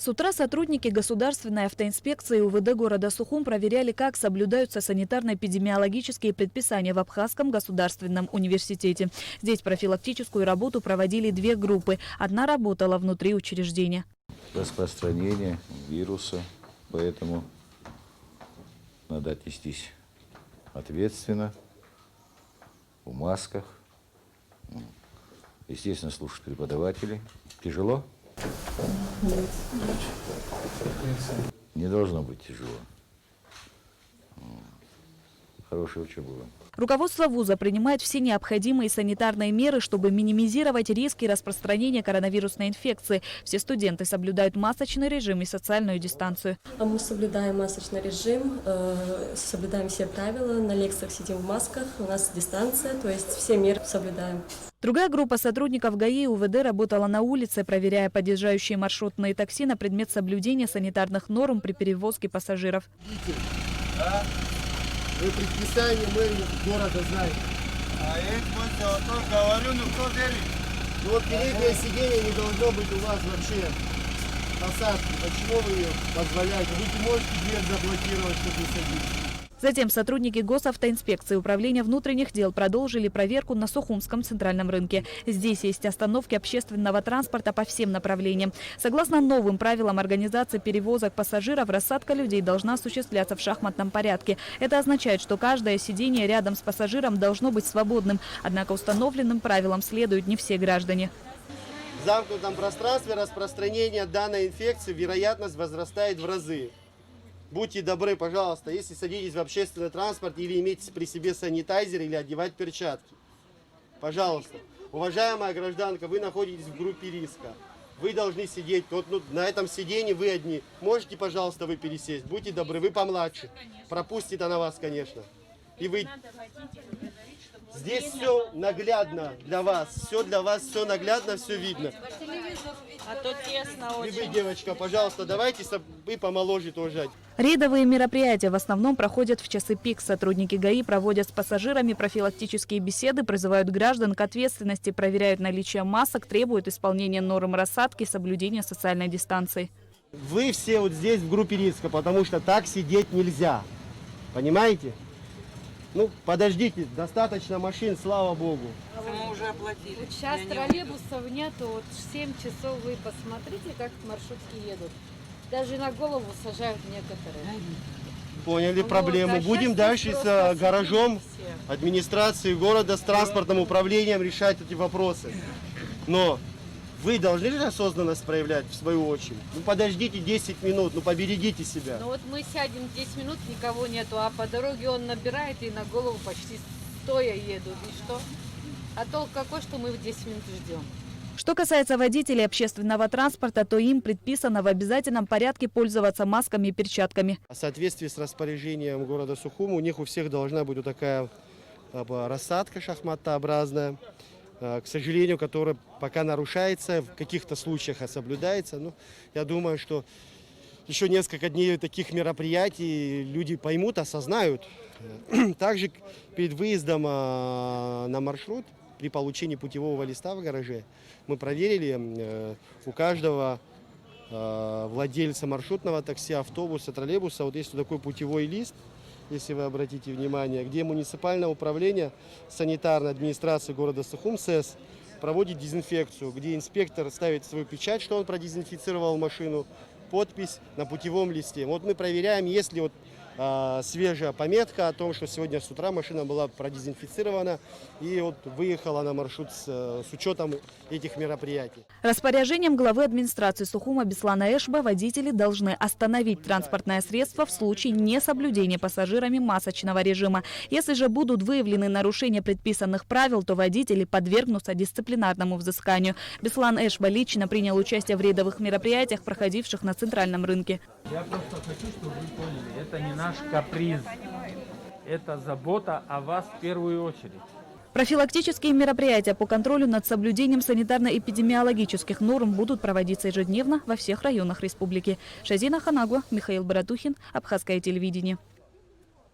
С утра сотрудники государственной автоинспекции УВД города Сухум проверяли, как соблюдаются санитарно-эпидемиологические предписания в Абхазском государственном университете. Здесь профилактическую работу проводили две группы. Одна работала внутри учреждения. Распространение вируса, поэтому надо отнестись ответственно, в масках. Естественно, слушать преподавателей. Тяжело? Нет. Не должно быть тяжело. Хорошая учеба. Руководство вуза принимает все необходимые санитарные меры, чтобы минимизировать риски распространения коронавирусной инфекции. Все студенты соблюдают масочный режим и социальную дистанцию. Мы соблюдаем масочный режим, соблюдаем все правила, на лекциях сидим в масках, у нас дистанция, то есть все меры соблюдаем. Другая группа сотрудников ГАИ и УВД работала на улице, проверяя подъезжающие маршрутные такси на предмет соблюдения санитарных норм при перевозке пассажиров. Вы предписание мэрии города знаете. А я вот говорю, ну кто верит? Ну вот переднее сиденье не должно быть у вас вообще посадки. Почему вы ее позволяете? Вы можете дверь заблокировать, чтобы не садиться. Затем сотрудники госавтоинспекции Управления внутренних дел продолжили проверку на Сухумском центральном рынке. Здесь есть остановки общественного транспорта по всем направлениям. Согласно новым правилам организации перевозок пассажиров, рассадка людей должна осуществляться в шахматном порядке. Это означает, что каждое сиденье рядом с пассажиром должно быть свободным. Однако установленным правилам следуют не все граждане. В замкнутом пространстве распространения данной инфекции вероятность возрастает в разы. Будьте добры, пожалуйста, если садитесь в общественный транспорт или имеете при себе санитайзер или одевать перчатки. Пожалуйста. Уважаемая гражданка, вы находитесь в группе риска. Вы должны сидеть, вот, на этом сиденье вы одни. Можете, пожалуйста, вы пересесть? Будьте добры, вы помладше. Пропустит она вас, конечно. И вы... Здесь все наглядно для вас. Все для вас, все наглядно, все видно. А то тесно очень. И вы, девочка, пожалуйста, давайте вы помоложе тоже. Рейдовые мероприятия в основном проходят в часы пик. Сотрудники ГАИ проводят с пассажирами профилактические беседы, призывают граждан к ответственности, проверяют наличие масок, требуют исполнения норм рассадки, соблюдения социальной дистанции. Вы все вот здесь в группе риска, потому что так сидеть нельзя. Понимаете? Ну, подождите, достаточно машин, слава богу. Мы уже оплатили. Вот сейчас троллейбусов нету, вот 7 часов вы посмотрите, как маршрутки едут. Даже на голову сажают некоторые. Поняли проблему. Будем дальше с гаражом администрации города, с транспортным управлением решать эти вопросы. Но вы должны же осознанность проявлять в свою очередь. Ну подождите 10 минут, ну поберегите себя. Ну вот мы сядем 10 минут, никого нету, а по дороге он набирает и на голову почти стоя едут. И что? А толк какой, что мы в 10 минут ждем? Что касается водителей общественного транспорта, то им предписано в обязательном порядке пользоваться масками и перчатками. В соответствии с распоряжением города Сухума, у них у всех должна быть вот такая рассадка шахматообразная, к сожалению, которая пока нарушается, в каких-то случаях соблюдается. Но я думаю, что еще несколько дней таких мероприятий люди поймут, осознают. Также перед выездом на маршрут, при получении путевого листа в гараже, мы проверили у каждого владельца маршрутного такси, автобуса, троллейбуса, вот есть вот такой путевой лист, если вы обратите внимание, где муниципальное управление санитарной администрации города Сухум СЭС проводит дезинфекцию, где инспектор ставит свою печать, что он продезинфицировал машину, подпись на путевом листе. Вот мы проверяем, есть ли вот свежая пометка о том, что сегодня с утра машина была продезинфицирована и вот выехала на маршрут с учетом этих мероприятий. Распоряжением главы администрации Сухума Беслана Эшба водители должны остановить транспортное средство в случае несоблюдения пассажирами масочного режима. Если же будут выявлены нарушения предписанных правил, то водители подвергнутся дисциплинарному взысканию. Беслан Эшба лично принял участие в рейдовых мероприятиях, проходивших на центральном рынке. Я просто хочу, чтобы вы поняли, это не наш каприз, это забота о вас в первую очередь. Профилактические мероприятия по контролю над соблюдением санитарно-эпидемиологических норм будут проводиться ежедневно во всех районах республики. Шазина Ханагуа, Михаил Баратухин, Абхазское телевидение.